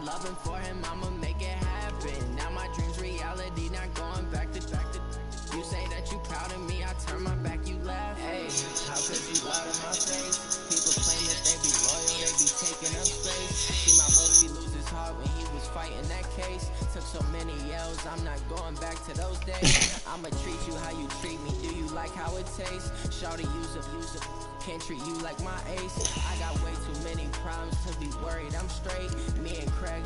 loving for him, I'ma make it happen. Now my dreams reality, not going back to. You say that you proud of me, I turn my back, you laugh. Hey, how could you lie to my face? People claim that they be loyal, they be taking up space. See my Loki lose his heart when he was fighting that case. Took so many L's, I'm not going back to those days. I'ma treat you how you treat me, do you like how it tastes? Shawty, use up, can't treat you like my ace. I got way too many problems to be worried, I'm straight. Me and Craig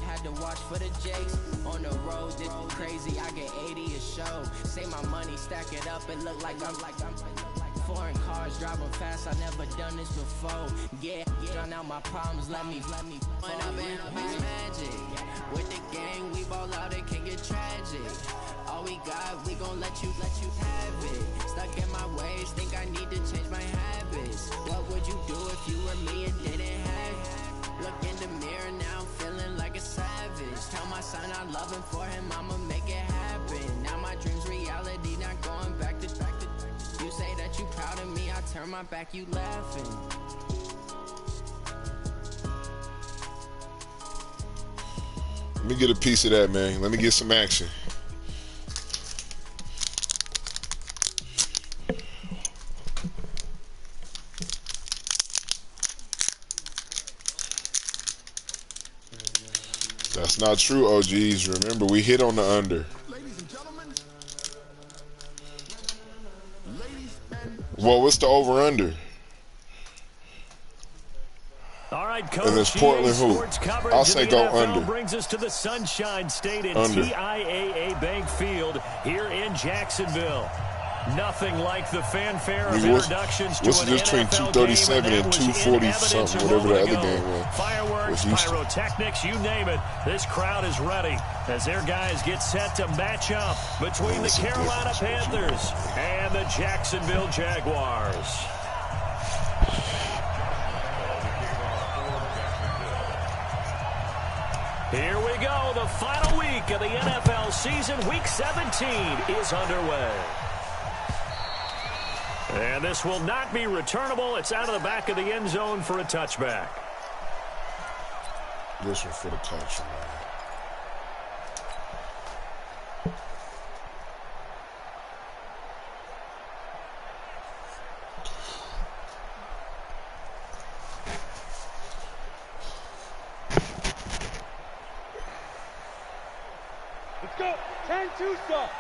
had to watch for the Jakes. On the road, this crazy, I get 80 a show. Say my money, stack it up, it look like I'm foreign cars, driving fast, I never done this before. Yeah, drown out my problems, let me When I've been up is magic. With the gang, we ball out, it can get tragic. All we got, we gon' let you have it. Stuck in my ways, think I need to change my habits. What would you do if you were me and didn't have it? Look in the mirror now, I'm feeling like a savage. Tell my son I'm loving for him, I'ma make it happen. Now my dreams reality, not going back to. You say that you proud of me, I turn my back, you laughing. Let me get a piece of that, man. Let me get some action. That's not true, OGs. Remember, we hit on the under. Well, what's the over-under? All right, Coach. And it's Portland who? I'll say go under. Brings us to the Sunshine State in TIAA Bank Field here in Jacksonville. Nothing like the fanfare of introductions to an between NFL 237 game, and 240 something, whatever the other game was. Fireworks, pyrotechnics, you name it. This crowd is ready as their guys get set to match up between the Carolina Panthers and the Jacksonville Jaguars. Here we go. The final week of the NFL season. Week 17 is underway. And this will not be returnable. It's out of the back of the end zone for a touchback. This one for the touchback. Let's go. 10-2 stop.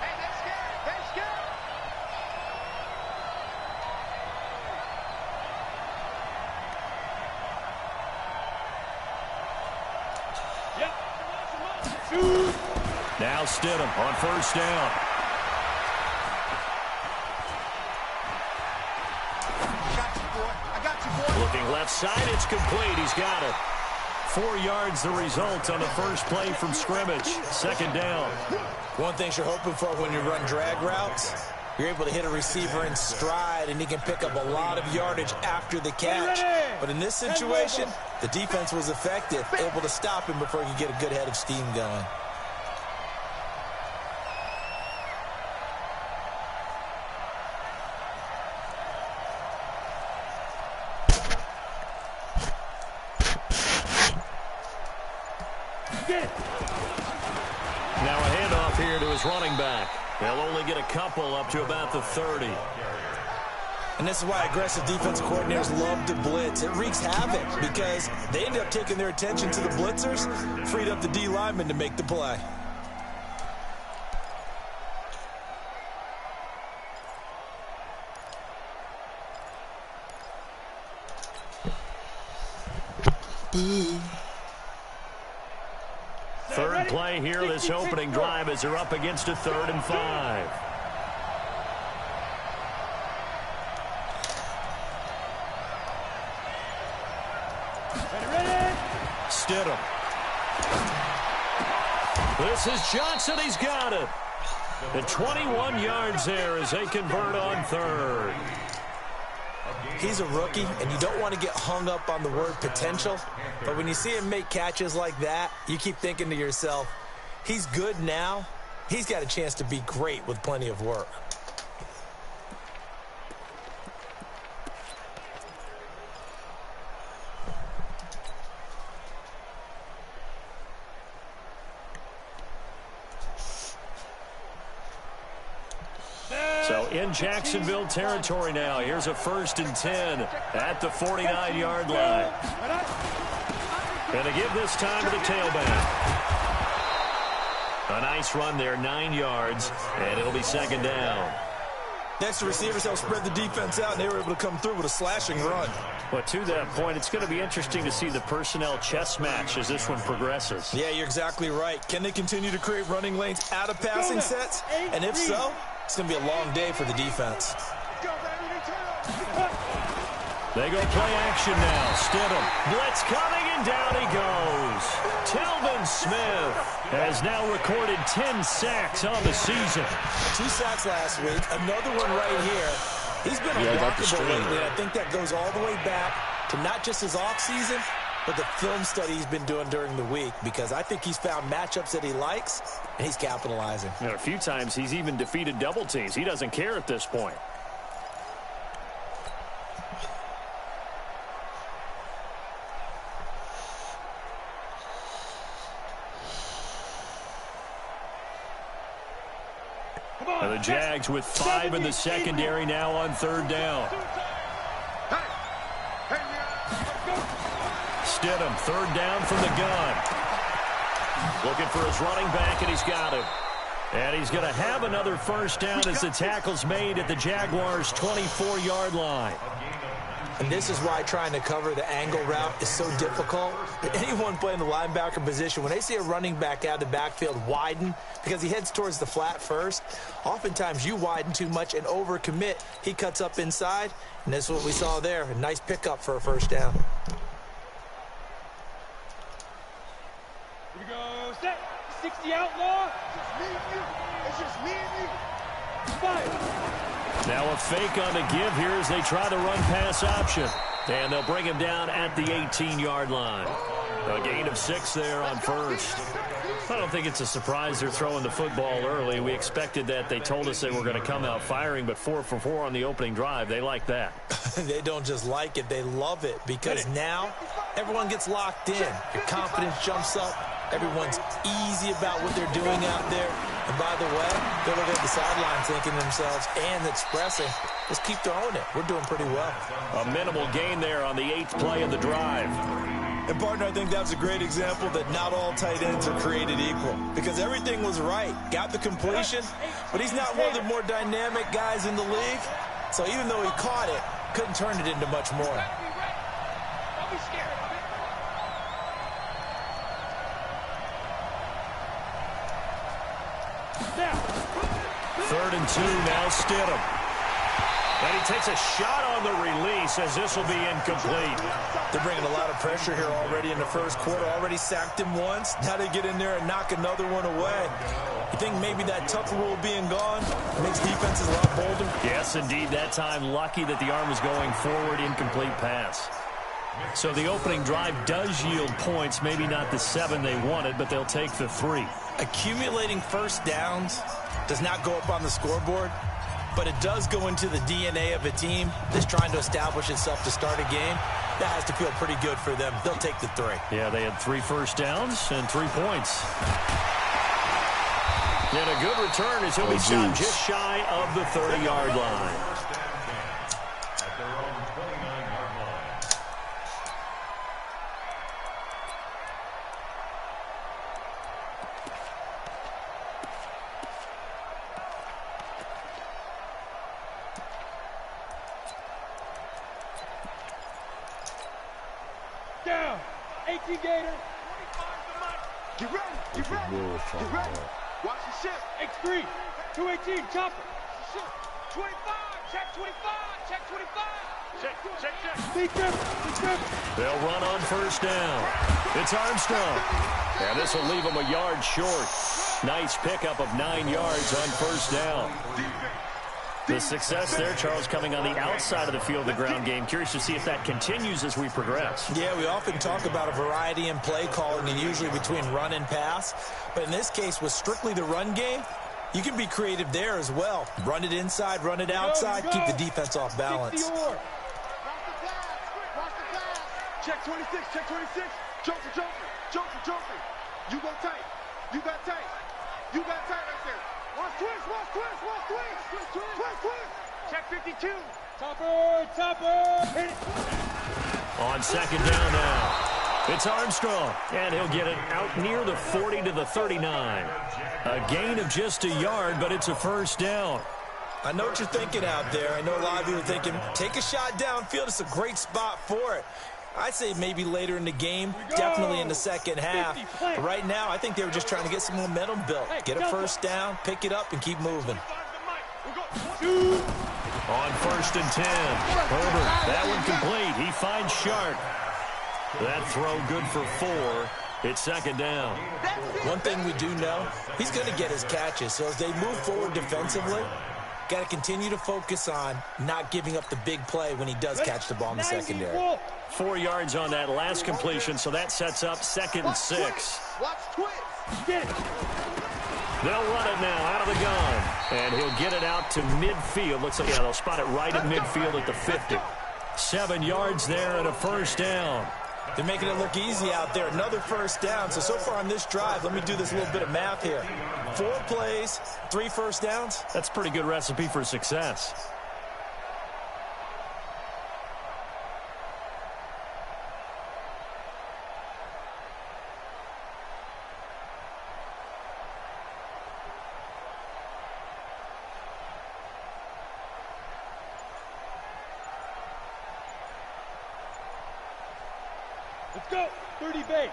Hey, they're scared. They're scared. Now Stidham on first down. I got you, boy. Looking left side, it's complete. He's got it. 4 yards the result on the first play from scrimmage. Second down. One thing you're hoping for when you run drag routes, you're able to hit a receiver in stride, and he can pick up a lot of yardage after the catch. But in this situation, the defense was effective, able to stop him before he could get a good head of steam going. Now a handoff here to his running back. They'll only get a couple up to about the 30. And this is why aggressive defensive coordinators love to blitz. It wreaks havoc because they end up taking their attention to the blitzers, freed up the D lineman to make the play. Third play here, this opening drive as they're up against a 3rd and 5. Stidham. This is Johnson. He's got it. And 21 yards there as they convert on 3rd. He's a rookie, and you don't want to get hung up on the word potential. But when you see him make catches like that, you keep thinking to yourself, he's good now. He's got a chance to be great with plenty of work. in Jacksonville territory now. Here's a 1st and 10 at the 49-yard line. And to give this time to the tailback. A nice run there, 9 yards, and it'll be 2nd down. Next, the receivers helped spread the defense out, and they were able to come through with a slashing run. But to that point, it's going to be interesting to see the personnel chess match as this one progresses. Yeah, you're exactly right. Can they continue to create running lanes out of passing sets? And if so, it's going to be a long day for the defense. They go play action now. Stidham. Blitz coming, and down he goes. Telvin Smith has now recorded 10 sacks on the season. 2 sacks last week. Another one right here. He's been unblockable lately, and I think that goes all the way back to not just his offseason, but the film study he's been doing during the week, because I think he's found matchups that he likes, and he's capitalizing. And a few times he's even defeated double teams. He doesn't care at this point. And the Jags with 5 in the secondary now on 3rd down. Stidham, 3rd down from the gun. Looking for his running back, and he's got him. And he's going to have another 1st down as the tackle's made at the Jaguars' 24-yard line. And this is why trying to cover the angle route is so difficult. Anyone playing the linebacker position, when they see a running back out of the backfield widen because he heads towards the flat first, oftentimes you widen too much and overcommit. He cuts up inside, and that's what we saw there. A nice pickup for a 1st down. Here we go. Set. 60 outlaw. It's just me and you. Fire. Now a fake on the give here as they try the run-pass option. And they'll bring him down at the 18-yard line. A gain of 6 there on 1st. I don't think it's a surprise they're throwing the football early. We expected that. They told us they were going to come out firing, but 4 for 4 on the opening drive. They like that. They don't just like it, they love it, because now everyone gets locked in. Your confidence jumps up. Everyone's easy about what they're doing out there. And by the way, they're looking at the sidelines thinking to themselves and expressing, just keep throwing it. We're doing pretty well. A minimal gain there on the 8th play of the drive. And, partner, I think that was a great example that not all tight ends are created equal, because everything was right. Got the completion, but he's not one of the more dynamic guys in the league. So even though he caught it, couldn't turn it into much more. Don't be scared. 3rd and 2, now Stidham. And he takes a shot on the release as this will be incomplete. They're bringing a lot of pressure here already in the 1st quarter. Already sacked him once. Now they get in there and knock another one away. You think maybe that tough rule being gone makes defenses a lot bolder? Yes, indeed. That time lucky that the arm was going forward, incomplete pass. So the opening drive does yield points, maybe not the 7 they wanted, but they'll take the 3. Accumulating 1st downs does not go up on the scoreboard, but it does go into the DNA of a team that's trying to establish itself to start a game. That has to feel pretty good for them. They'll take the 3. Yeah, they had 3 1st downs and 3 points. And a good return as he'll be stopped just shy of the 30-yard line. Down. 18 Gator. Get ready. Get ready. Get ready. Watch the ship. X3. 218. Chopper. Ship. 25. Check 25. Check 25. Check. Big trip. They'll run on 1st down. It's Armstrong. And this will leave him a yard short. Nice pickup of 9 yards on 1st down. The success there, Charles, coming on the outside of the field, the ground game. Curious to see if that continues as we progress. Yeah, we often talk about a variety in play calling and usually between run and pass. But in this case, with strictly the run game, you can be creative there as well. Run it inside, run it outside, keep the defense off balance. Watch the pass. Check 26. Check 26. Joker. You go tight. You got tight. You got tight right there. Watch Check 52. Topper. Hit it. On second down now. It's Armstrong, and he'll get it out near the 40 to the 39. A gain of just a yard, but it's a first down. I know what you're thinking out there. I know a lot of you are thinking, take a shot downfield. It's a great spot for it. I'd say maybe later in the game, definitely in the second half. But right now, I think they were just trying to get some momentum built. Get a first down, pick it up, and keep moving. On first and 10, Herbert, that one complete. He finds Sharp. That throw good for 4. It's second down. One thing we do know, he's going to get his catches. So as they move forward defensively, got to continue to focus on not giving up the big play when he does catch the ball in the secondary. 4 yards on that last completion, so that sets up second and 6. Watch twist. Get it. They'll run it now out of the gun, and he'll get it out to midfield. Looks like, yeah, they'll spot it right at midfield at the 50. 7 yards there and a first down. They're making it look easy out there. Another first down. So far on this drive, let me do this little bit of math here. 4 plays, 3 first downs. That's a pretty good recipe for success. Let's go. 30 base.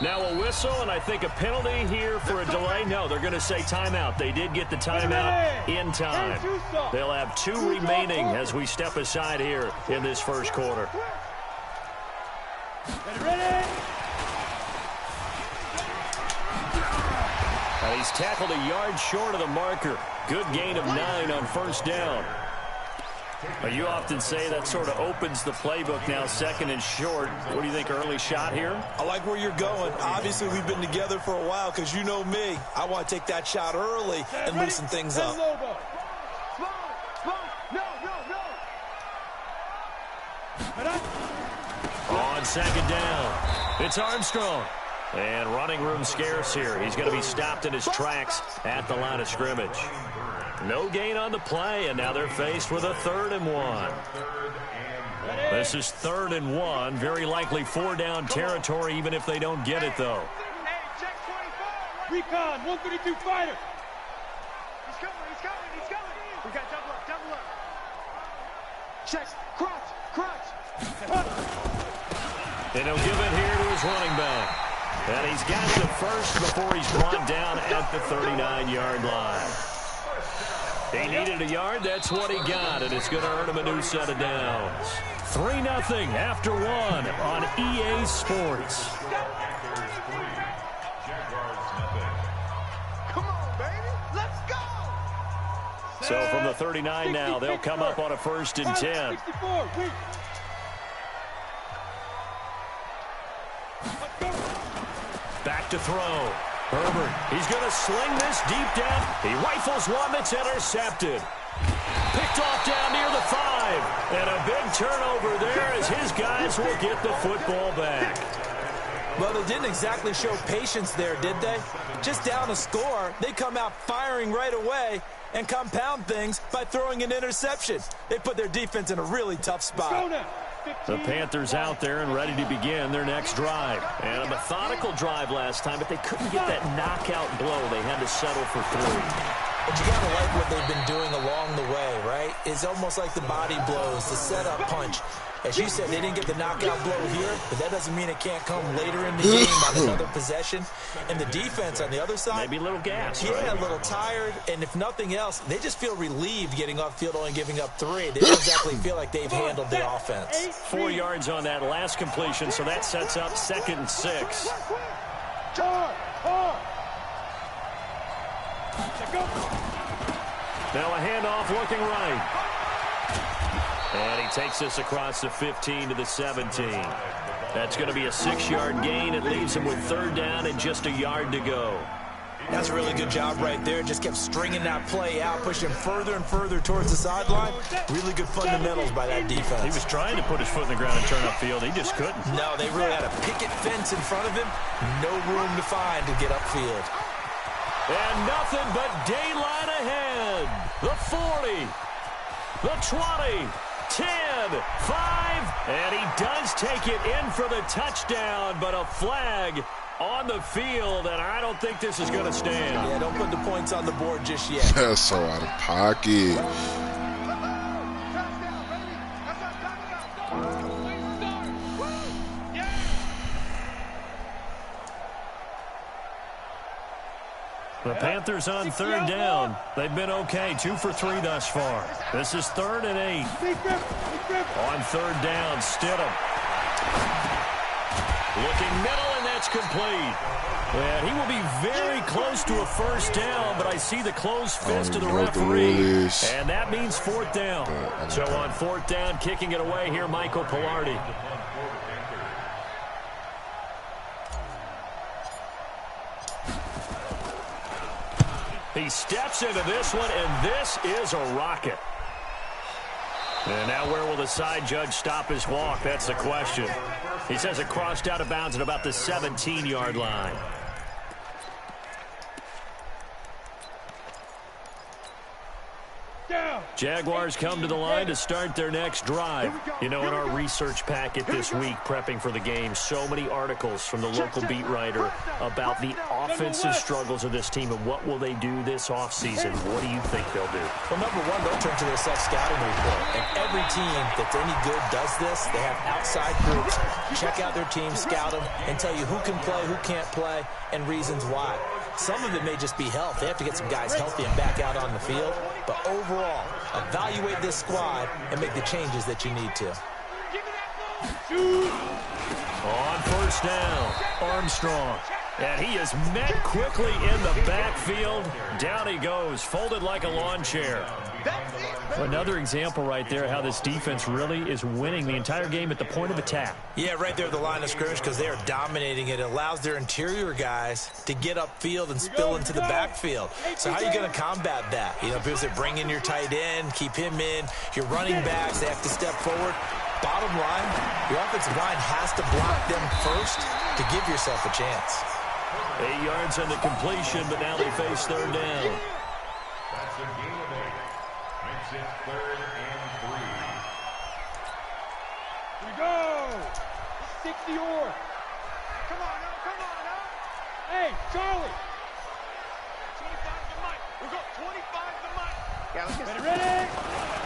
Now a whistle, and I think a penalty here for a delay. No, they're going to say timeout. They did get the timeout in time. They'll have 2 remaining as we step aside here in this first quarter. Ready. And he's tackled a yard short of the marker. Good gain of 9 on first down. You often say that sort of opens the playbook now, second and short. What do you think, early shot here? I like where you're going. Obviously, we've been together for a while because you know me. I want to take that shot early and loosen things up. On second down, it's Armstrong. And running room scarce here. He's going to be stopped in his tracks at the line of scrimmage. No gain on the play, and now they're faced with a 3rd and 1. This is 3rd and 1. Very likely 4-down territory, even if they don't get it, though. Recon, 132 fighter. He's coming. We got double up. Check, crotch. And he'll give it here to his running back. And he's got to first before he's brought down at the 39-yard line. He needed a yard. That's what he got, and it's going to earn him a new set of downs. 3-0 after 1 on EA Sports. Come on, baby. Let's go. So from the 39 now, they'll come up on a 1st and 10. 64, wait. Back to throw. Herbert, he's going to sling this deep down. He rifles one that's intercepted. Picked off down near the 5. And a big turnover there as his guys will get the football back. Well, they didn't exactly show patience there, did they? Just down a score, they come out firing right away and compound things by throwing an interception. They put their defense in a really tough spot. The Panthers out there and ready to begin their next drive. And a methodical drive last time, but they couldn't get that knockout blow. They had to settle for 3. But you got to like what they've been doing along the way, right? It's almost like the body blows, the setup punch. As you said, they didn't get the knockout blow here, but that doesn't mean it can't come later in the game on another possession. And the defense on the other side, maybe a little gas. Yeah, right? A little tired. And if nothing else, they just feel relieved getting off field, only giving up 3. They don't exactly feel like they've handled the offense. 4 yards on that last completion, so that sets up 2nd and 6. Now a handoff looking right. And he takes this across the 15 to the 17. That's going to be a 6-yard gain. It leaves him with 3rd down and just a yard to go. That's a really good job right there. Just kept stringing that play out, pushing further and further towards the sideline. Really good fundamentals by that defense. He was trying to put his foot in the ground and turn upfield. He just couldn't. No, they really had a picket fence in front of him. No room to find to get upfield. And nothing but daylight ahead. The 40, the 20, 10, 5, and he does take it in for the touchdown, but a flag on the field, and I don't think this is going to stand. Yeah, don't put the points on the board just yet. That's so out of pocket. The Panthers on third down. They've been okay, 2 for 3 thus far. This is 3rd and 8. On third down, Stidham. Looking middle, and that's complete. And he will be very close to a first down, but I see the closed fist of the referee. And that means 4th down. So on 4th down, kicking it away here, Michael Pilardi. He steps into this one, and this is a rocket. And now where will the side judge stop his walk? That's the question. He says it crossed out of bounds at about the 17-yard line. Jaguars come to the line to start their next drive. You know, in our research packet this week, prepping for the game, so many articles from the local beat writer about the offensive struggles of this team and what will they do this offseason. What do you think they'll do? Well, number one, they'll turn to their self-scouting report. And every team that's any good does this. They have outside groups. Check out their team, scout them, and tell you who can play, who can't play, and reasons why. Some of it may just be health. They have to get some guys healthy and back out on the field. But overall, evaluate this squad and make the changes that you need to. On first down, Armstrong. And he is met quickly in the backfield. Down he goes, folded like a lawn chair. Another example right there how this defense really is winning the entire game at the point of attack. Yeah, right there at the line of scrimmage because they are dominating it. It allows their interior guys to get upfield and spill into the backfield. So how are you going to combat that? You know, because they bring in your tight end, keep him in. Your running backs, they have to step forward. Bottom line, your offensive line has to block them first to give yourself a chance. 8 yards on the completion, but now they face third down. Go! 60 or. Come on now. Hey, Charlie. 25 to Mike. We got 25 to Mike. Yeah, ready?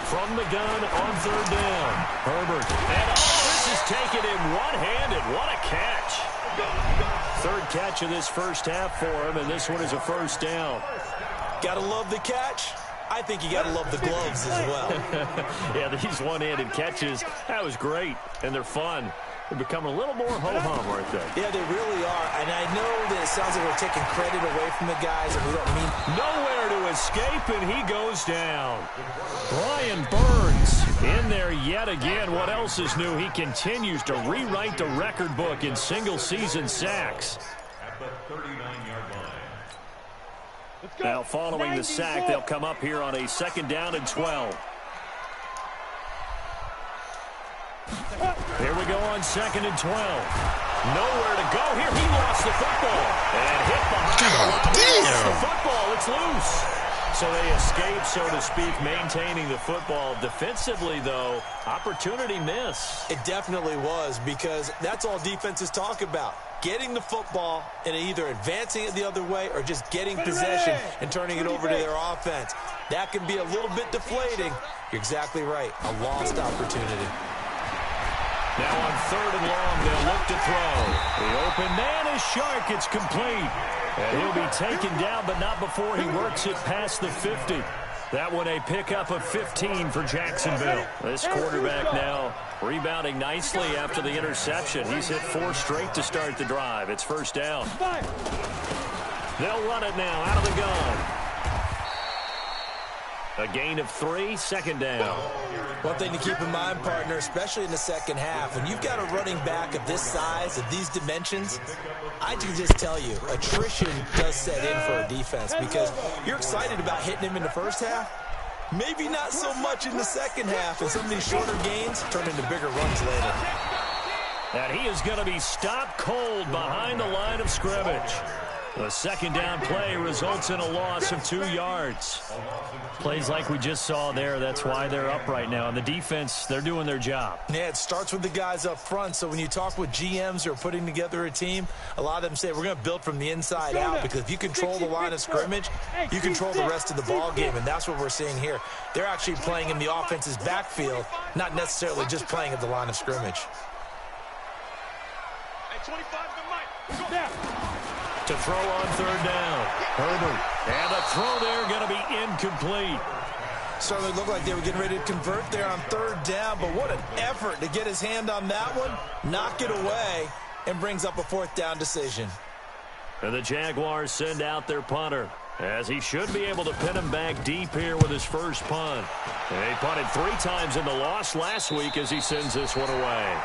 From the gun on third down. Herbert. And this is taken in one-handed. What a catch. Third catch of this first half for him, and this one is a first down. Gotta love the catch. I think you got to love the gloves as well. Yeah, these one-handed catches, that was great, and they're fun. They become a little more ho-hum, aren't they? Yeah, they really are. And I know that it sounds like we're taking credit away from the guys, and we don't mean nowhere to escape, and he goes down. Brian Burns in there yet again. What else is new? He continues to rewrite the record book in single-season sacks. At the 39-yard line. Now, following the sack, they'll come up here on a 2nd down and 12. Here we go on 2nd and 12. Nowhere to go here. He lost the football. And hit behind the football. It's loose. So they escape, so to speak, maintaining the football. Defensively, though, opportunity miss. It definitely was, because that's all defenses talk about. Getting the football and either advancing it the other way or just getting possession and turning it over to their offense. That can be a little bit deflating. You're exactly right. A lost opportunity. Now on 3rd and long, they'll look to throw. The open man is Shark. It's complete. And he'll be taken down, but not before he works it past the 50. That one a pickup of 15 for Jacksonville. This quarterback now rebounding nicely after the interception. He's hit 4 straight to start the drive. It's first down. They'll run it now out of the gun. A gain of 3, second down. One thing to keep in mind, partner, especially in the second half, when you've got a running back of this size, of these dimensions, I can just tell you, attrition does set in for a defense because you're excited about hitting him in the first half. Maybe not so much in the second half, and some of these shorter gains turn into bigger runs later. And he is going to be stopped cold behind the line of scrimmage. The second down play results in a loss of 2 yards. Plays like we just saw there, that's why they're up right now. And the defense, they're doing their job. Yeah, it starts with the guys up front. So when you talk with GMs who are putting together a team, a lot of them say we're going to build from the inside out because if you control the line of scrimmage, you control the rest of the ball game. And that's what we're seeing here. They're actually playing in the offense's backfield, not necessarily just playing at the line of scrimmage. Hey, 25 to Mike. Go. To throw on third down. Herbert. And the throw there going to be incomplete. Certainly looked like they were getting ready to convert there on third down, but what an effort to get his hand on that one, knock it away, and brings up a fourth down decision. And the Jaguars send out their punter, as he should be able to pin him back deep here with his first punt. And he punted 3 times in the loss last week as he sends this one away.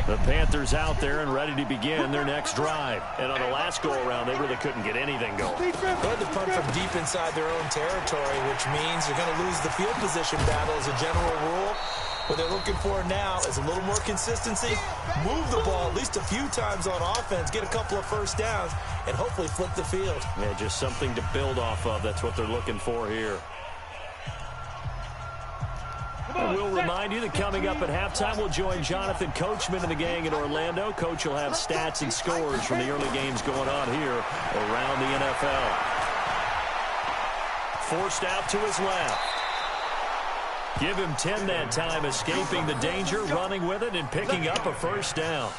The Panthers out there and ready to begin their next drive. And on the last go-around, they really couldn't get anything going. They had to punt from deep inside their own territory, which means they're going to lose the field position battle as a general rule. What they're looking for now is a little more consistency, move the ball at least a few times on offense, get a couple of first downs, and hopefully flip the field. Yeah, just something to build off of. That's what they're looking for here. We'll remind you that coming up at halftime, we'll join Jonathan Coachman and the gang in Orlando. Coach will have stats and scores from the early games going on here around the NFL. Forced out to his left. Give him 10 that time, escaping the danger, running with it, and picking up a first down.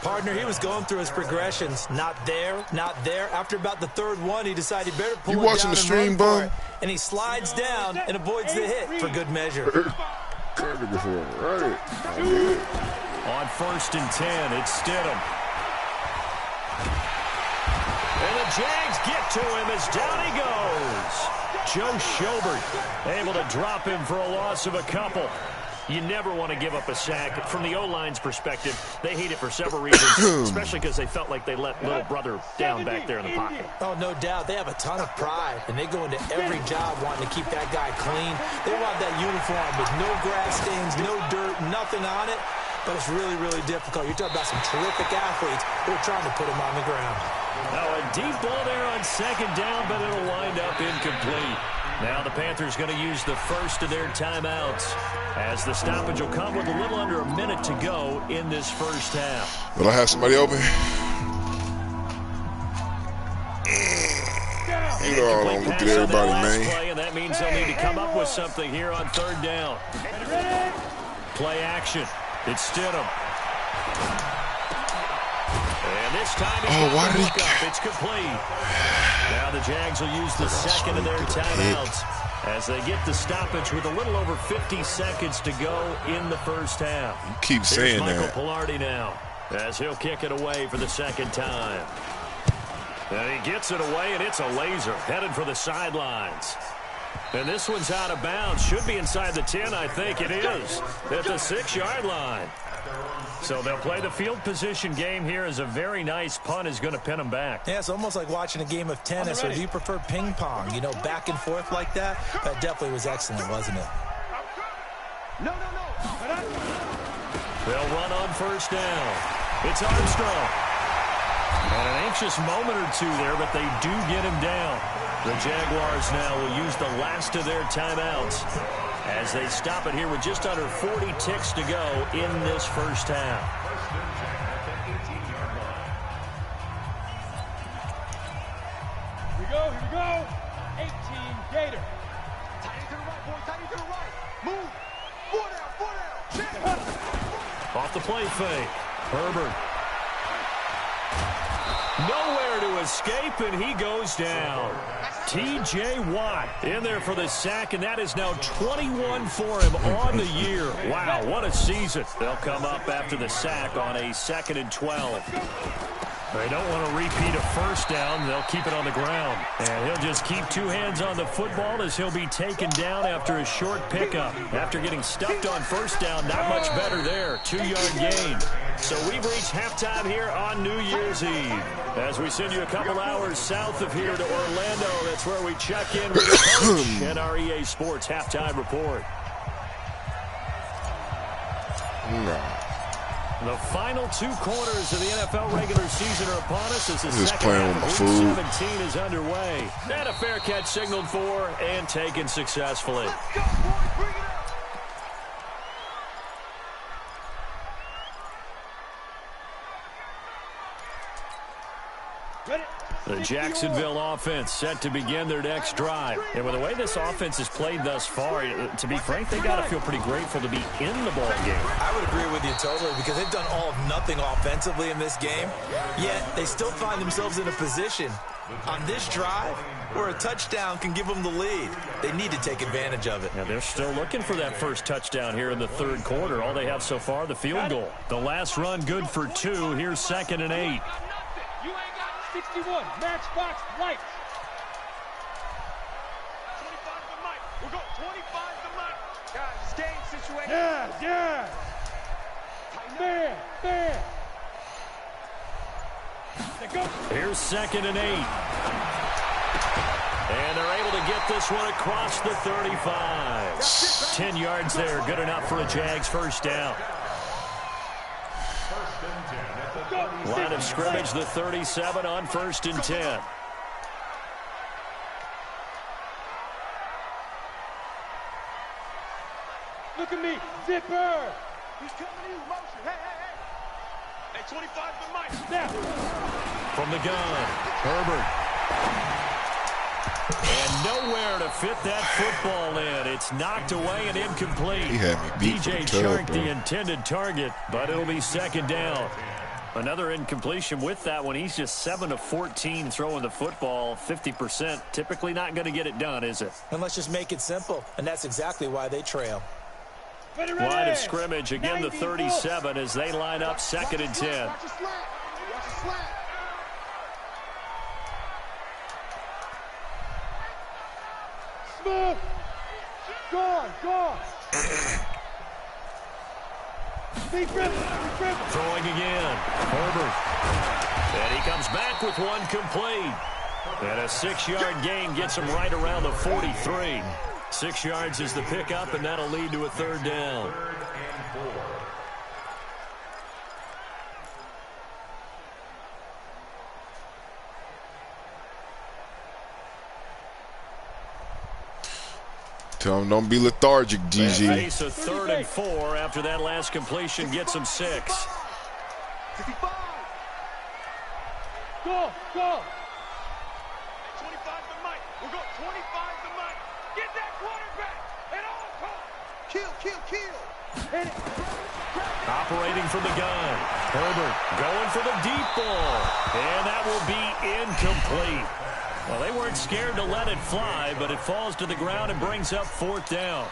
Partner, he was going through his progressions. Not there, not there. After about the third one, he decided he better pull it down. You watching the stream, bum? And he slides down and avoids the hit for good measure. On 1st and 10, it's Stidham. And the Jags get to him as down he goes. Joe Schobert able to drop him for a loss of a couple. You never want to give up a sack. From the O-line's perspective, they hate it for several reasons, especially because they felt like they let little brother down back there in the pocket. Oh, no doubt. They have a ton of pride, and they go into every job wanting to keep that guy clean. They want that uniform with no grass stains, no dirt, nothing on it, but it's really, really difficult. You're talking about some terrific athletes who are trying to put him on the ground. Now a deep ball there on second down, but it'll wind up incomplete. Now the Panthers going to use the first of their timeouts as the stoppage will come with a little under a minute to go in this first half. Will I have somebody open? You know I don't look at everybody, man. Play, and that means they'll need to come up with something here on third down. Play action. It's Stidham. And this time why did he... It's complete. Now the Jags will use the second of their timeouts as they get the stoppage with a little over 50 seconds to go in the first half. You keep saying Here's that. Michael Pilardi now as he'll kick it away for the second time. And he gets it away, and it's a laser headed for the sidelines. And this one's out of bounds. Should be inside the 10, I think it is, at the 6-yard line. So they'll play the field position game here as a very nice punt is going to pin them back. Yeah, it's almost like watching a game of tennis, or do you prefer ping pong? You know, back and forth like that? That definitely was excellent, wasn't it? No. They'll run on first down. It's Armstrong. And an anxious moment or two there, but they do get him down. The Jaguars now will use the last of their timeouts as they stop it here with just under 40 ticks to go in this first half. Here we go. 18 Gator. Tight to the right, boy. Tight to the right. Move. Four down. Off the play fake. Herbert. Nowhere to escape, and he goes down. T.J. Watt in there for the sack, and that is now 21 for him on the year. Wow, what a season. They'll come up after the sack on a 2nd and 12. They don't want to repeat a first down. They'll keep it on the ground. And he'll just keep 2 hands on the football as he'll be taken down after a short pickup. After getting stuffed on first down, not much better there. 2-yard gain. So we've reached halftime here on New Year's Eve. As we send you a couple hours south of here to Orlando, that's where we check in with the coach and our EA Sports halftime report. The final 2 quarters of the NFL regular season are upon us as the second half of Week 17 is underway. And a fair catch signaled for and taken successfully. Let's go, boys. Bring it up. The Jacksonville offense set to begin their next drive. And with the way this offense has played thus far, to be frank, they got to feel pretty grateful to be in the ball game. I would agree with you totally because they've done all of nothing offensively in this game, yet they still find themselves in a position on this drive where a touchdown can give them the lead. They need to take advantage of it. Yeah, they're still looking for that first touchdown here in the 3rd quarter. All they have so far, the field goal. The last run good for 2. Here's 2nd and 8. 61, matchbox lights. 25 to Mike. We'll go 25 to Mike. Guys, it's game situation. Yeah. Fair. Here's 2nd and 8. And they're able to get this one across the 35. 10 yards there, good enough for a Jags first down. Line of scrimmage, the 37 on 1st and 10. Look at me, zipper. He's coming in motion. Hey, 25 to Mike. Snap. From the gun, Herbert. And nowhere to fit that football in. It's knocked away and incomplete. He had me beat DJ Chark, the intended target, but it'll be 2nd down. Another incompletion with that one. He's just 7 of 14 throwing the football, 50%. Typically not going to get it done, is it? And let's just make it simple, and that's exactly why they trail. Line of scrimmage, again the 37 as they line up 2nd and 10. Watch your slap. Watch your slap. Smooth. Gone. Throwing again. Herbert. And he comes back with one complete. And a 6-yard gain gets him right around the 43. 6 yards is the pickup, and that'll lead to a 3rd down. Tell him don't be lethargic, GG. They face a 3rd and 4 after that last completion gets him 6. 55. Go. 25 to Mike. We'll go 25 to Mike. Get that quarterback at all costs. Kill. Hit it. Operating from the gun. Herbert going for the deep ball. And that will be incomplete. Well, they weren't scared to let it fly, but it falls to the ground and brings up 4th down.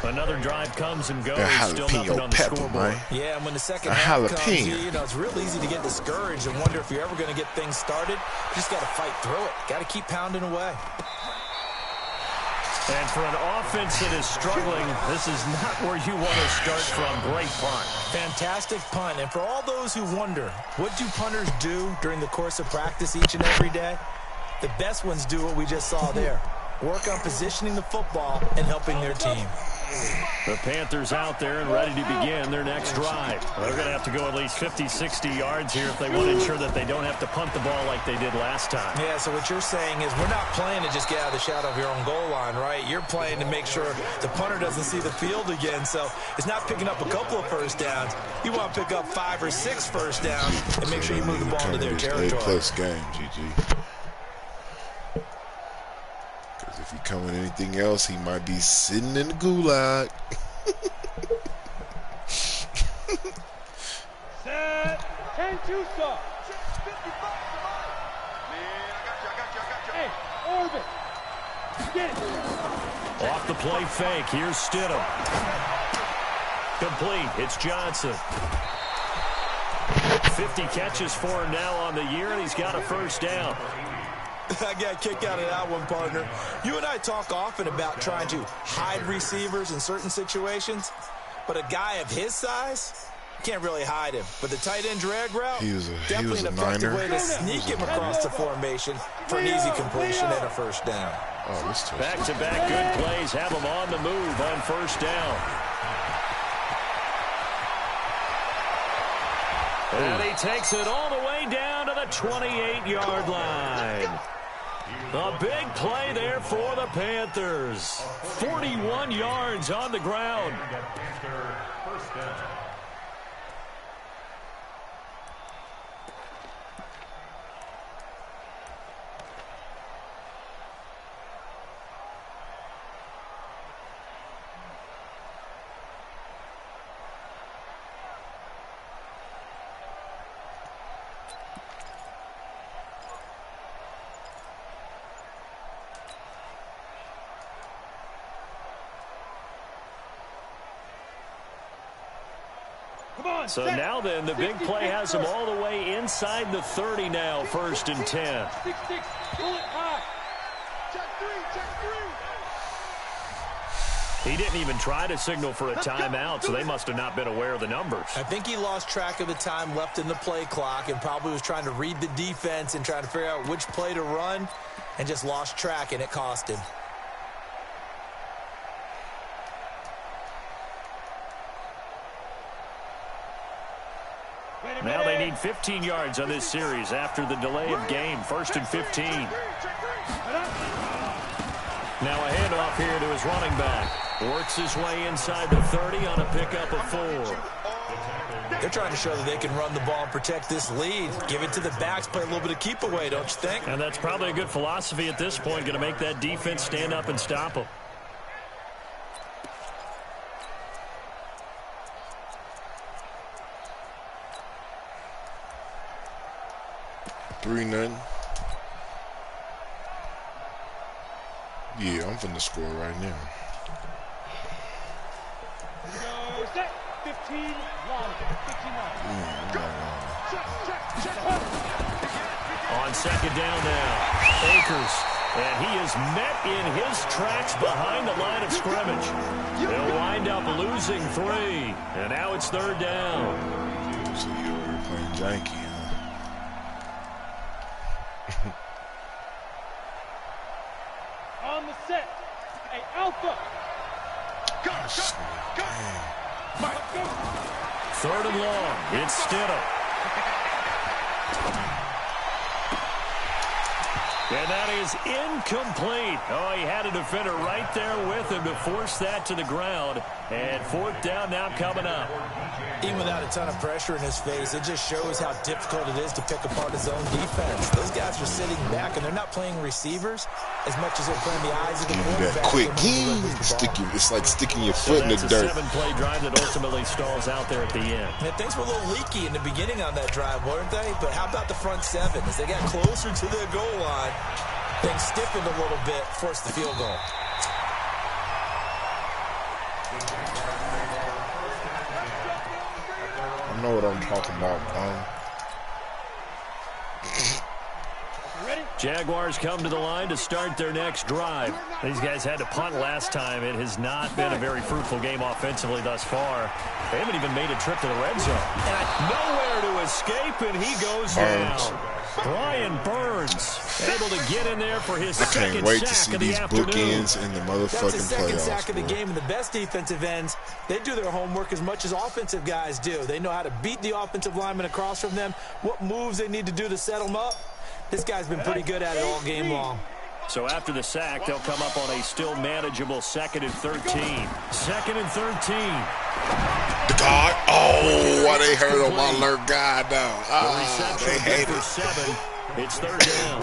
Another drive comes and goes. Still nothing on the scoreboard. Man. Yeah, and when the second half comes, it's real easy to get discouraged and wonder if you're ever going to get things started. You just got to fight through it. Got to keep pounding away. And for an offense that is struggling, this is not where you want to start from. Great punt. Fantastic punt. And for all those who wonder, what do punters do during the course of practice each and every day? The best ones do what we just saw there. Work on positioning the football and helping their team. The Panthers out there and ready to begin their next drive. They're going to have to go at least 50, 60 yards here if they want to ensure that they don't have to punt the ball like they did last time. Yeah, so what you're saying is we're not playing to just get out of the shadow of your own goal line, right? You're playing to make sure the punter doesn't see the field again. So it's not picking up a couple of first downs. You want to pick up 5 or 6 first downs and make sure you move the ball into their territory. A+ game, GG. If he come with anything else, he might be sitting in the gulag. Set. 10-2 stop. Hey, Orbit. Get it. Off the play fake. Here's Stidham. Complete. It's Johnson. 50 catches for him now on the year, and he's got a first down. I got a kick out of that one, partner. You and I talk often about trying to hide receivers in certain situations, but a guy of his size, you can't really hide him. But the tight end drag route, definitely an effective way to sneak him across the formation for an easy completion and a first down. Oh, this touchdown. Back-to-back good plays have him on the move on first down. And he takes it all the way down to the 28-yard line. A big play there for the Panthers. 41 yards on the ground. So now then, the big play has him all the way inside the 30 now, 1st and 10. He didn't even try to signal for a timeout, so they must have not been aware of the numbers. I think he lost track of the time left in the play clock and probably was trying to read the defense and trying to figure out which play to run and just lost track, and it cost him. Now they need 15 yards on this series after the delay of game. 1st and 15. Now a handoff here to his running back. Works his way inside the 30 on a pickup of 4. They're trying to show that they can run the ball and protect this lead. Give it to the backs, play a little bit of keep away, don't you think? And that's probably a good philosophy at this point. Going to make that defense stand up and stop them. Nothing. Yeah, I'm finna score right now. Set 15 line. 15 line. On 2nd down now, Akers. And he is met in his tracks behind the line of scrimmage. They'll wind up losing 3. And now it's 3rd down. So you're playing janky. On the set. Hey, Alpha. Go. 3rd and long. It's Stidham. And that is incomplete. Oh, he had a defender right there with him to force that to the ground. And 4th down now coming up. Even without a ton of pressure in his face, it just shows how difficult it is to pick apart his own defense. Those guys are sitting back, and they're not playing receivers as much as they're playing the eyes of the quarterback. That quick, it's like sticking your foot in the dirt. That's a 7-play drive that ultimately stalls out there at the end. And things were a little leaky in the beginning on that drive, weren't they? But how about the front 7? As they got closer to the goal line, things stiffened a little bit, forced the field goal. I know what I'm talking about, man. Jaguars come to the line to start their next drive. These guys had to punt last time. It has not been a very fruitful game offensively thus far. They haven't even made a trip to the red zone. Nowhere to escape, and he goes down. Brian Burns able to get in there for his second sack of the afternoon. Bookends in the motherfucking That's the second playoffs, sack of the game, and the best defensive ends, they do their homework as much as offensive guys do. They know how to beat the offensive lineman across from them, what moves they need to do to set them up. This guy's been pretty good at it all game long. So after the sack, they'll come up on a still manageable 2nd and 13. 2nd and 13. The guard. Oh, why they hurt on my alert guy now? They hate it. 7. It's 3rd down.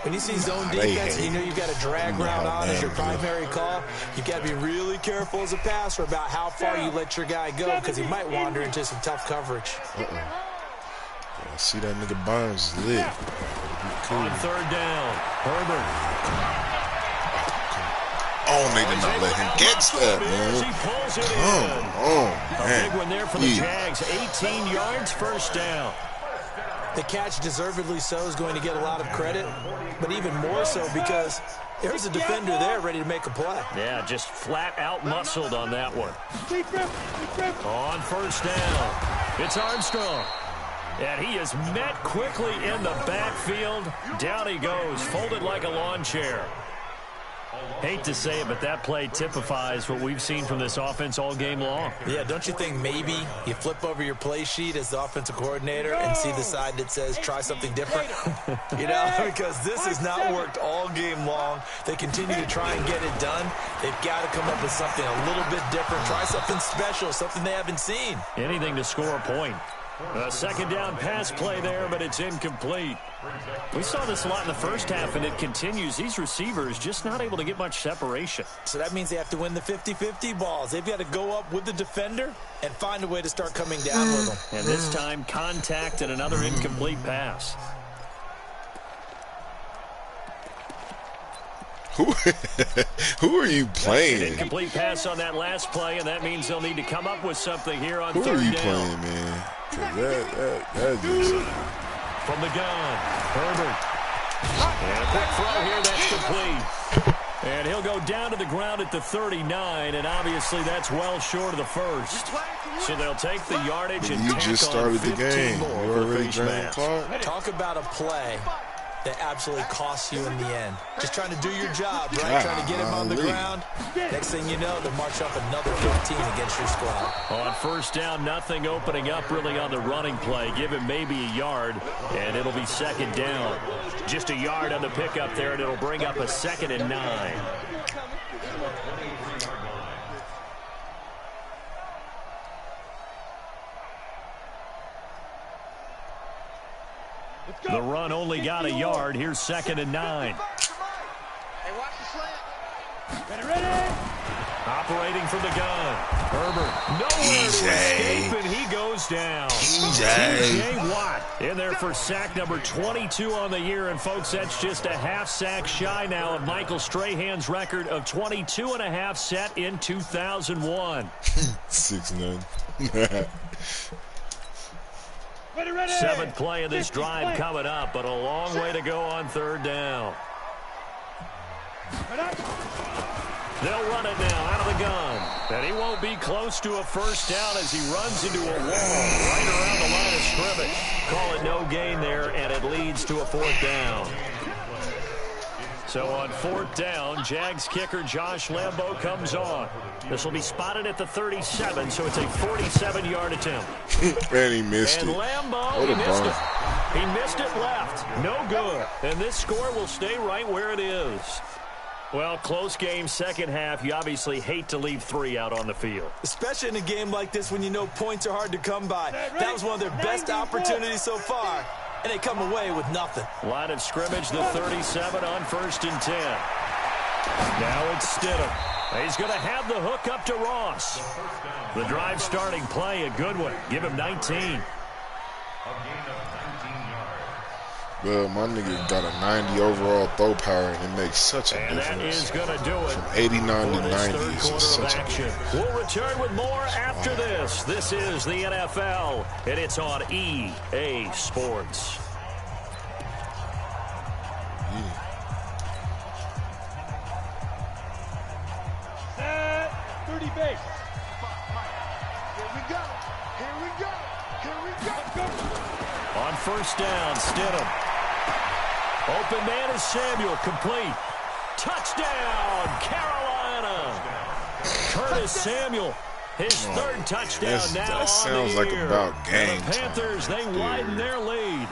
When you see zone defense and you know you've got a drag route on as your primary call, you've got to be really careful as a passer about how far you let your guy go because he might wander into some tough coverage. I see that nigga Barnes is lit. Cool. On third down, Herbert. Oh, they did not let him get that, man. Come on, man. A big one there for the Jags. 18 yards, first down. The catch, deservedly so, is going to get a lot of credit, but even more so because there's a defender there ready to make a play. Yeah, just flat out muscled on that one. On first down, it's Armstrong. And he is met quickly in the backfield. Down he goes, folded like a lawn chair. Hate to say it, but that play typifies what we've seen from this offense all game long. Yeah, don't you think maybe you flip over your play sheet as the offensive coordinator and see the side that says try something different? You know, because this has not worked all game long. They continue to try and get it done. They've got to come up with something a little bit different. Try something special, something they haven't seen. Anything to score a point. A second down pass play there, but it's incomplete. We saw this a lot in the first half, and it continues. These receivers just not able to get much separation. So that means they have to win the 50-50 balls. They've got to go up with the defender and find a way to start coming down with them. And this time, contact and another incomplete pass. Who are you playing? An incomplete pass on that last play, and that means they'll need to come up with something here on Who third are you down. playing, man? That just... From the gun, Herbert. And a quick throw here, that's complete. And he'll go down to the ground at the 39, and obviously that's well short of the first. So they'll take the yardage and you tack just on started the 15 game. more You for already face drained the mask. clock? Talk about a play that absolutely costs you in the end. Just trying to do your job, right? Trying to get him on the ground. Next thing you know, they'll march up another 15 against your squad. On first down, nothing opening up really on the running play. Give him maybe a yard, and it'll be second down. Just a yard on the pickup there, and it'll bring up a 2nd and 9. The run only got a yard. Here's 2nd and 9. Hey, watch the slant. Ready? Operating from the gun. Herbert nowhere to escape, and he goes down. TJ Watt in there for sack number 22 on the year. And, folks, that's just a half sack shy now of Michael Strahan's record of 22 and a half set in 2001. 6-9. Ready. 7th play of this drive coming up, but a long way to go on third down. They'll run it now out of the gun. And he won't be close to a first down as he runs into a wall right around the line of scrimmage. Call it no gain there, and it leads to a 4th down. So on 4th down, Jags kicker Josh Lambo comes on. This will be spotted at the 37, so it's a 47-yard attempt. And he missed and it. Lambo, What he a missed bump. it. He missed it left. No good. And this score will stay right where it is. Well, close game, second half. You obviously hate to leave 3 out on the field. Especially in a game like this when you know points are hard to come by. That was one of their best opportunities so far, and they come away with nothing. Line of scrimmage, the 37 on 1st and 10. Now it's Stidham. He's going to have the hook up to Ross. The drive starting play, a good one. Give him 19. Well, my nigga got a 90 overall throw power, and it makes such a And that difference. is going to do it. From 89 for to this 90 third is quarter just of such a action. difference. We'll return with more after this. This is the NFL, and it's on EA Sports. Set. 30 base. Here we go. Here we go. Here we go. On first down, Stidham. Open man is Samuel, complete. Touchdown, Carolina. Curtis Samuel, his third touchdown now that on sounds the like year. about game And the Panthers, they widen their lead.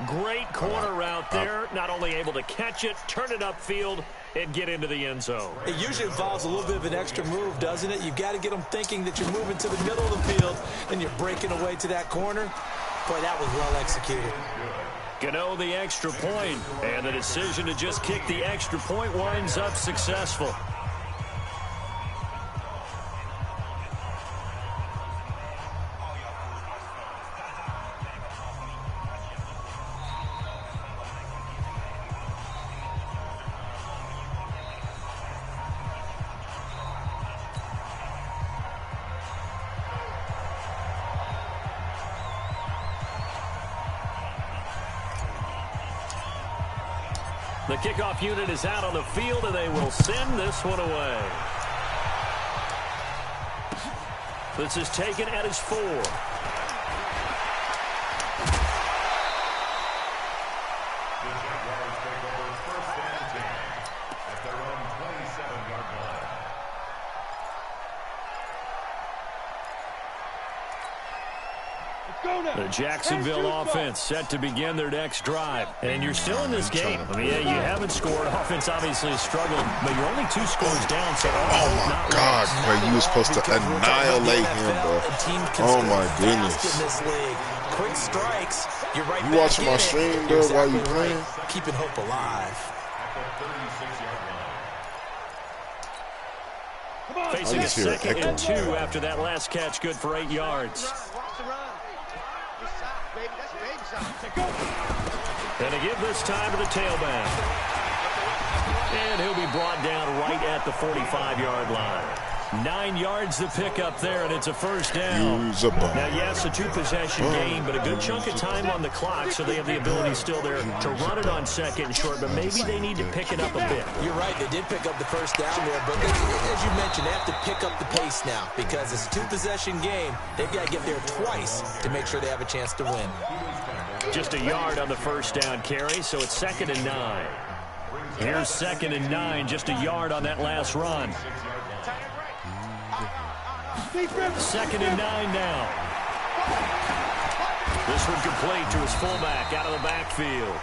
Great corner route there. Not only able to catch it, turn it upfield, and get into the end zone. It usually involves a little bit of an extra move, doesn't it? You've got to get them thinking that you're moving to the middle of the field, and you're breaking away to that corner. Boy, that was well executed. Gano the extra point, and the decision to just kick the extra point winds up successful. The kickoff unit is out on the field, and they will send this one away. This is taken at his 4. The Jacksonville offense set to begin their next drive. And you're still in this game. I mean, yeah, you haven't scored. Offense obviously has struggled, but you're only 2 scores down. So oh, my God, Quay, you were supposed to annihilate him, bro. Oh, my goodness. Quick strikes. You're right. You watching my stream, though, while you playing? Keeping hope alive. Facing a 2nd and 2 after that last catch, good for 8 yards. And to give this time to the tailback. And he'll be brought down right at the 45-yard line. 9 yards to pick up there, and it's a first down. Now, yes, a 2-possession game, but a good chunk of time on the clock, so they have the ability still there to run it on 2nd and short, but maybe they need to pick it up a bit. You're right, they did pick up the first down there, but as you mentioned, they have to pick up the pace now because it's a 2-possession game. They've got to get there twice to make sure they have a chance to win. Just a yard on the first down carry, so it's 2nd and 9. Here's 2nd and 9, just a yard on that last run. 2nd and 9 now. This one complete to his fullback out of the backfield.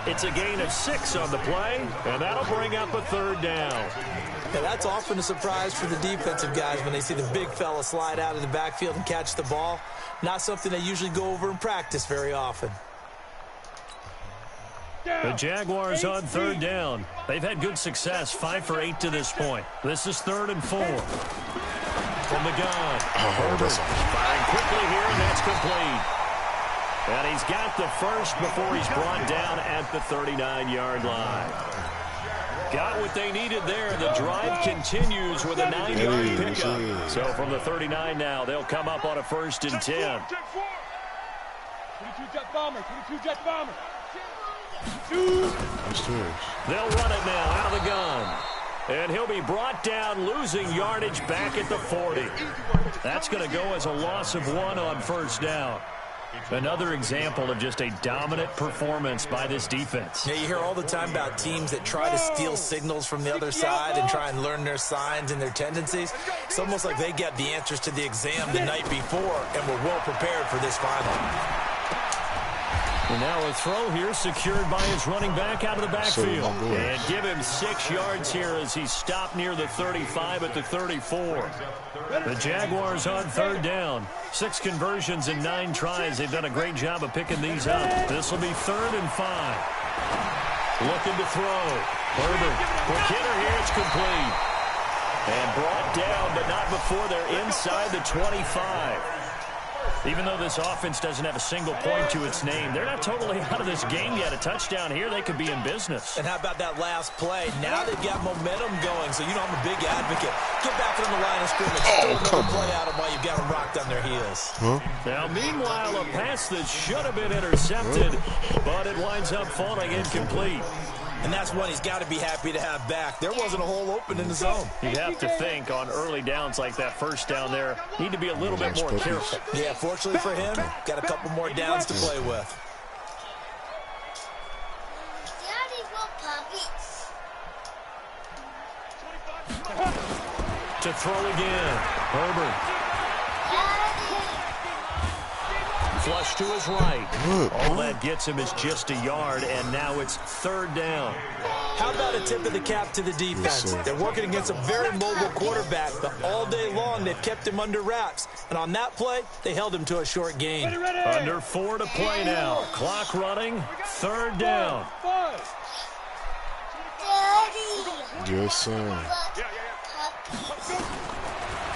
It's a gain of 6 on the play, and that'll bring up a 3rd down. Yeah, that's often a surprise for the defensive guys when they see the big fella slide out of the backfield and catch the ball. Not something they usually go over in practice very often. The Jaguars on 3rd down. They've had good success, 5 for 8 to this point. This is 3rd and 4. From the gun, Herbert firing quickly here, and that's complete. And he's got the first before he's brought down at the 39-yard line. Got what they needed there. The drive continues with a 9-yard pickup. So from the 39 now, they'll come up on a 1st and 10. 22 jet bomber, 22 jet bomber. They'll run it now out of the gun. And he'll be brought down, losing yardage back at the 40. That's going to go as a loss of 1 on 1st down. Another example of just a dominant performance by this defense. Yeah, you hear all the time about teams that try to steal signals from the other side and try and learn their signs and their tendencies. It's almost like they got the answers to the exam the night before and were well prepared for this final. And now a throw here secured by his running back out of the backfield. And give him 6 yards here as he's stopped near the 35 at the 34. The Jaguars on 3rd down. 6 conversions in 9 tries. They've done a great job of picking these up. This will be 3rd and 5. Looking to throw. Herbert, quick hitter here. It's complete. And brought down, but not before they're inside the 25. Even though this offense doesn't have a single point to its name, they're not totally out of this game yet. A touchdown here, they could be in business. And how about that last play? Now they've got momentum going, so you know I'm a big advocate. Get back on the line of scrimmage. Throw another play at them while you've got them rocked on their heels. Now, meanwhile, a pass that should have been intercepted, but it winds up falling incomplete. And that's one he's got to be happy to have back. There wasn't a hole open in the zone. You have to think on early downs like that first down there, need to be a little bit more careful. Yeah, fortunately for him, got a couple more downs to play with. Daddy, what puppies? To throw again. Herbert. Flush to his right. All that gets him is just a yard, and now it's 3rd down. How about a tip of the cap to the defense? They're working against a very mobile quarterback, but all day long they've kept him under wraps. And on that play, they held him to a short gain. Under 4 to play now. Clock running. 3rd down. Yes, sir.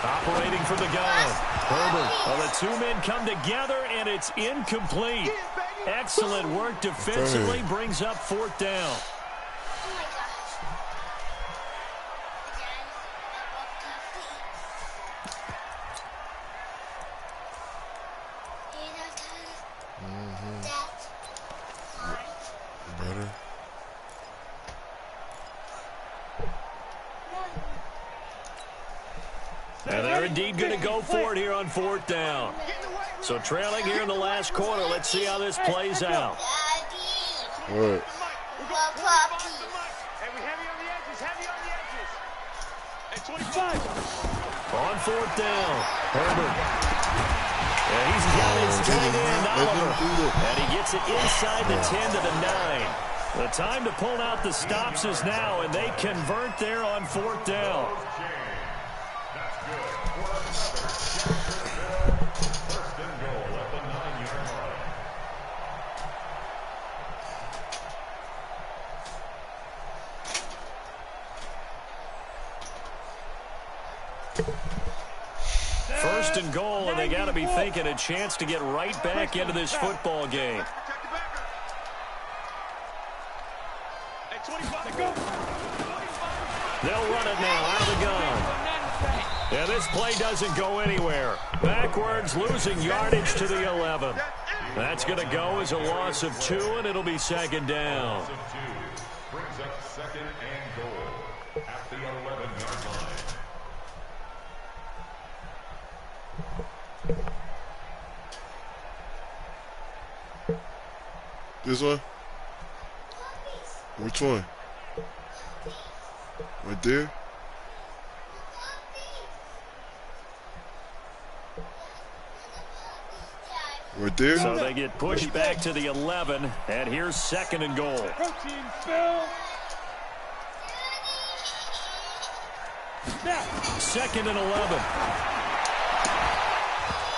Operating from the gun. Herbert. Well, the 2 men come together, and it's incomplete. Excellent work defensively. Brings up 4th down. indeed going to go for it here on 4th down. So trailing here in the last quarter. Let's see how this plays out. What? On 4th down, Herbert. And he's got his tight end, Oliver. And he gets it inside the 10 to the 9. The time to pull out the stops is now, and they convert there on 4th down. First and goal, and they got to be thinking a chance to get right back into this football game. They'll run it now out of the gun. And this play doesn't go anywhere. Backwards, losing yardage to the 11. That's going to go as a loss of 2, and it'll be 2nd down. Brings up 2nd and goal at the 11-yard line. This one? Which one? Right there? Right there? So they get pushed back to the 11, and here's 2nd and goal. Protein fill. 2nd and 11.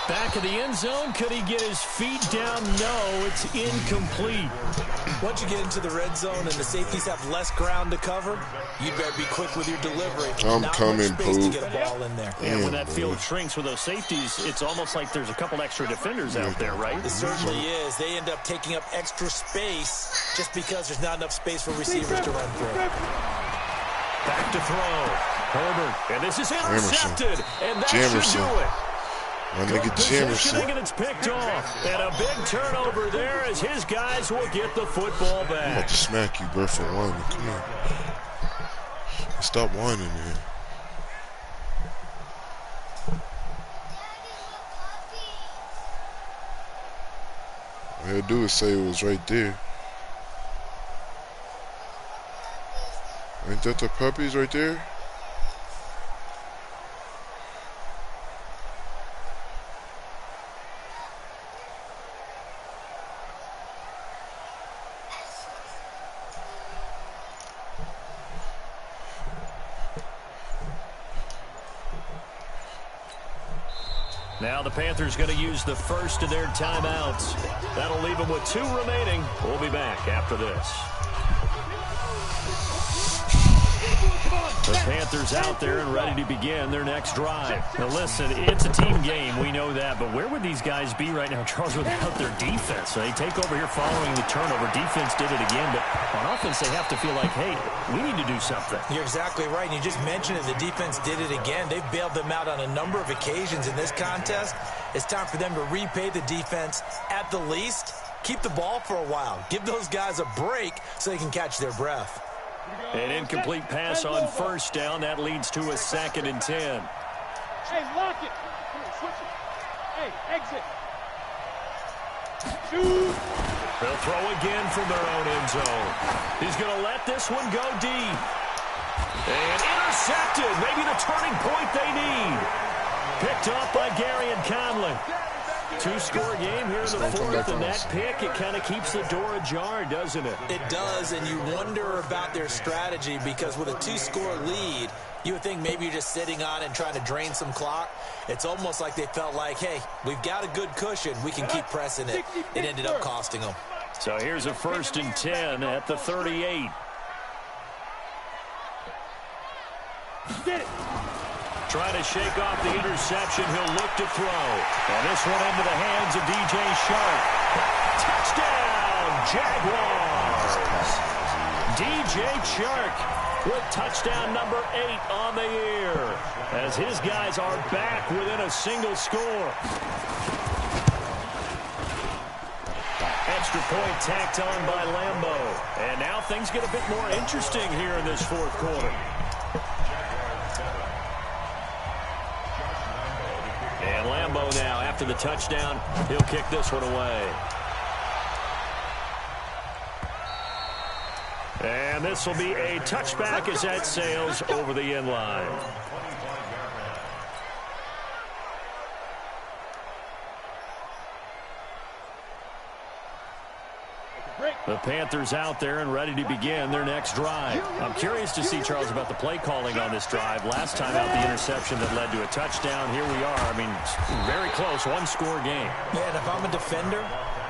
Back of the end zone. Could he get his feet down? No, it's incomplete. Once you get into the red zone and the safeties have less ground to cover, you better be quick with your delivery. I'm coming, Poop. To Poop. get a ball in there. And when that field shrinks with those safeties, it's almost like there's a couple extra defenders out there, right? It certainly is. They end up taking up extra space just because there's not enough space for receivers to run through. Back to throw. Herbert. And this is intercepted. And that should do it. My nigga Jamerson. And it's picked off. And a big turnover there as his guys will get the football I'm back. about to smack you, bro, for whining. Come on. Stop whining, man. All he'll do is say it was right there. Ain't that the puppies right there? Now the Panthers going to use the first of their timeouts. That'll leave them with 2 remaining. We'll be back after this. The Panthers out there and ready to begin their next drive. Now listen, it's a team game, we know that, but where would these guys be right now, Charles, without their defense? So they take over here following the turnover. Defense did it again, but on offense they have to feel like, hey, we need to do something. You're exactly right, and you just mentioned it. The defense did it again. They've bailed them out on a number of occasions in this contest. It's time for them to repay the defense at the least. Keep the ball for a while. Give those guys a break so they can catch their breath. An incomplete pass on first down. That leads to a 2nd and 10. Hey, lock it. Switch it. Hey, exit. Shoot. They'll throw again from their own end zone. He's going to let this one go deep. And intercepted. Maybe the turning point they need. Picked up by Gary and Conley. 2-score game here in the 4th, and that pick, it kind of keeps the door ajar, doesn't it? It does, and you wonder about their strategy because with a 2-score lead, you would think maybe you're just sitting on and trying to drain some clock. It's almost like they felt like, hey, we've got a good cushion. We can keep pressing it. It ended up costing them. So here's a 1st and 10 at the 38. Get it. Trying to shake off the interception. He'll look to throw. And this one into the hands of DJ Shark. Touchdown, Jaguars. DJ Shark with touchdown number 8 on the year as his guys are back within a single score. Extra point tacked on by Lambo. And now things get a bit more interesting here in this 4th quarter. after the touchdown. He'll kick this one away. And this will be a touchback as that sails over the end line. The Panthers out there and ready to begin their next drive. I'm curious to see, Charles, about the play calling on this drive. Last time out, the interception that led to a touchdown. Here we are. I mean, very close, one-score game. Man, if I'm a defender,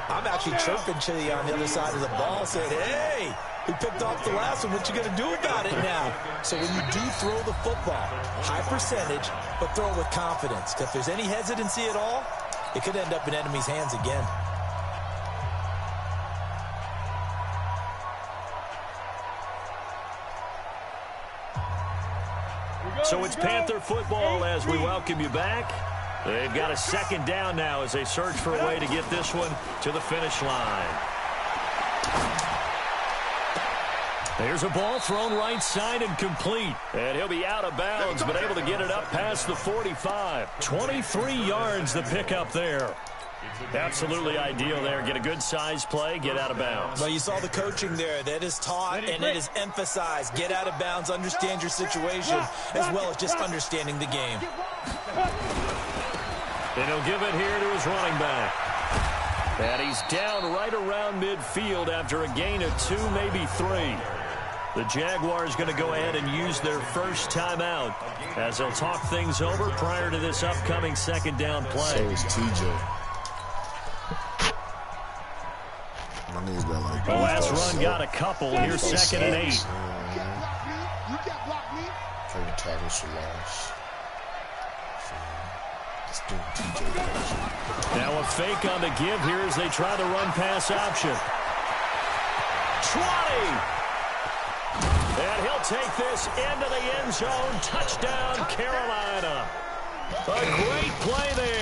I'm actually chirping to you on the other side of the ball, saying, hey, we picked off the last one. What you going to do about it now? So when you do throw the football, high percentage, but throw it with confidence. If there's any hesitancy at all, it could end up in enemy's hands again. So it's Panther football as we welcome you back. They've got a second down now as they search for a way to get this one to the finish line. There's a ball thrown right side and complete. And he'll be out of bounds, but able to get it up past the 45. 23 yards the pickup there. Absolutely ideal there. Get a good size play, get out of bounds. Well, you saw the coaching there. That is taught and it is emphasized. Get out of bounds, understand your situation, as well as just understanding the game. And he'll give it here to his running back. And he's down right around midfield after a gain of 2, maybe 3. The Jaguars going to go ahead and use their first timeout as they'll talk things over prior to this upcoming second down play. So is TJ. The last run got a couple. Here's 2nd and 8. Kevin tackles for loss. Now a fake on the give here as they try the run-pass option. 20. And he'll take this into the end zone. Touchdown, Carolina. A great play there.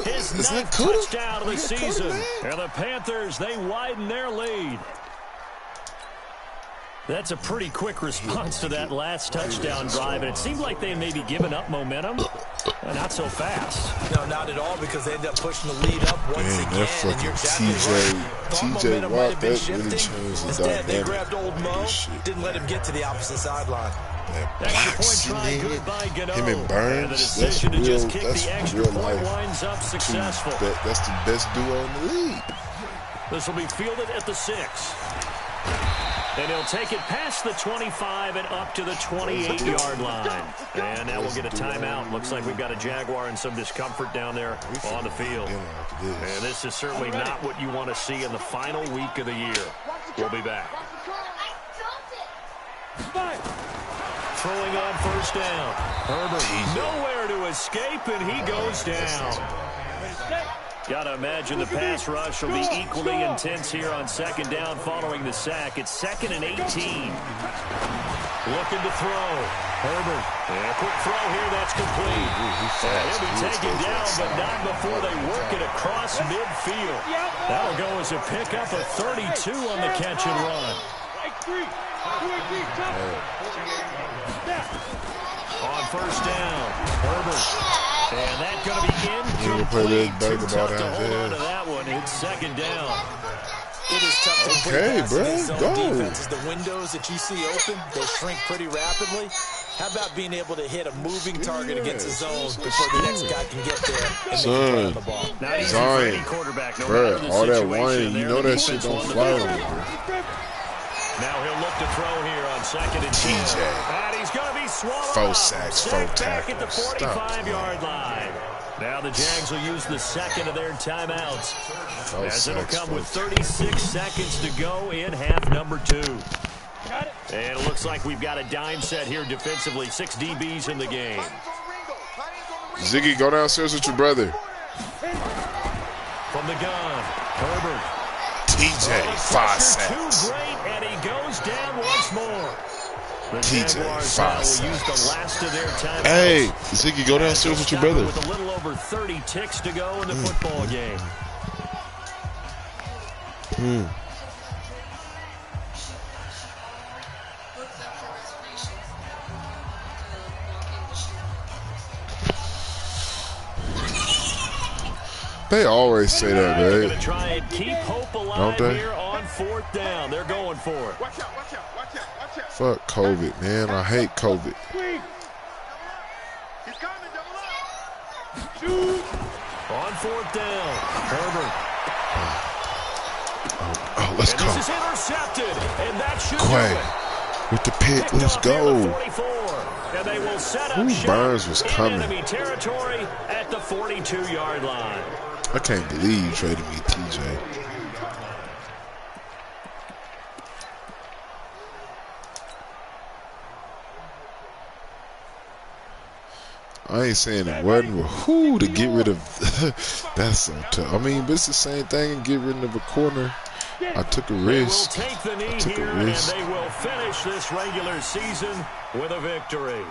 His 9th touchdown of the season. And the Panthers, they widen their lead. That's a pretty quick response to that last touchdown drive, and it seemed like they may be giving up momentum. Not so fast. No, not at all, because they ended up pushing the lead up once again. That fucking TJ Watt, that really changed the Instead, they dynamic. grabbed old Mo, didn't let him get to the opposite sideline. That Extra point boxing, try good by Gano. him and Burns, And the decision to just kick the extra real point life. winds up successful. That's the best duo in the league. This will be fielded at the 6. And he'll take it past the 25 and up to the 28-yard line. And now we'll get a timeout. Looks like we've got a Jaguar and some discomfort down there on the field. And this is certainly not what you want to see in the final week of the year. We'll be back. Throwing on first down. Herbert nowhere to escape, and he goes down. Got to imagine the pass rush will be equally intense here on second down following the sack. It's 2nd and 18. Looking to throw. Herbert. And a quick throw here that's complete. He'll be taken down, but not before they work it across midfield. That'll go as a pickup of 32 on the catch and run. On first down, Herbert. And that's going to be incomplete. Too tough to hold on to that one. It's second down. It is tough to Okay, bro, go. defenses. The windows that you see open, they shrink pretty rapidly. How about being able to hit a moving target against the zone before the next guy can get there and make the ball? Not easy for any quarterback, no matter the all that situation whining, you there, know the that shit defense don't won the fly battle. on you, bro. Now he'll look to throw here on 2nd and 10. TJ. And he's going to be swallowed 4 up. sacks, 4 Sacked back at the tackles. 45-yard line. Now the Jags will use the second of their timeouts. As it'll come with 36 seconds to go in half number 2. And it looks like we've got a dime set here defensively. 6 DBs in the game. Ziggy, go downstairs with your brother. From the gun, Herbert. TJ, 5 sacks. Too great, and he goes down once more. The TJ, Jaguars 5 will use the sacks. last of their timeouts. Hey, Ziggy, go downstairs with your brother. With a little over 30 ticks to go in the football game. They always say that, They're man. going to try and keep hope alive Don't they? here on 4th down. They're going for it. Watch out, watch out, watch out, watch out. Fuck COVID, man. I hate COVID. Swing. He's coming, double up. Shoot. On 4th down, Herbert. Oh, let's And go. this is intercepted, and that should Quay do it. with the pick. Picked Let's off near the go. 44, and they will set up Ooh, shop Burns was in coming. enemy territory at the 42-yard line. I can't believe you traded me, TJ. I ain't saying it wasn't, but who to get rid of? That's so tough. I mean, but it's the same thing and get rid of a corner. I took a risk. They will take the knee I took here, a and risk. they will finish this regular season with a victory.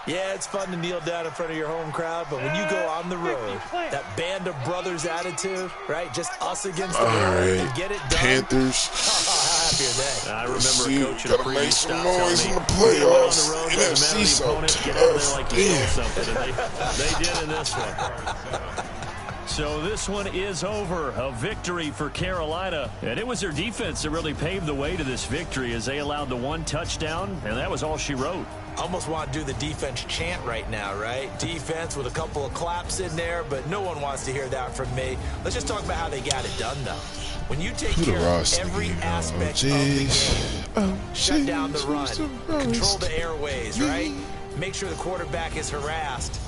Yeah, it's fun to kneel down in front of your home crowd, but when you go on the road, that band of brothers attitude, right? Just us against the All world right, and get it done. Panthers. How happy are they? I remember See, a coach in a gotta make previous some stop telling noise me, in the "When you went on playoffs. the road, doesn't matter NFC the so opponent, get out there tough. like you know Damn. something." And they did in this one. So this one is over. A victory for Carolina. And it was their defense that really paved the way to this victory as they allowed the 1 touchdown, and that was all she wrote. Almost want to do the defense chant right now, right? Defense with a couple of claps in there, but no one wants to hear that from me. Let's just talk about how they got it done, though. When you take Who the care of Ross every nigga, aspect oh, of the jeez. game, Oh, shut down the jeez, run, who's the Ross? control the airways, right? Make sure the quarterback is harassed.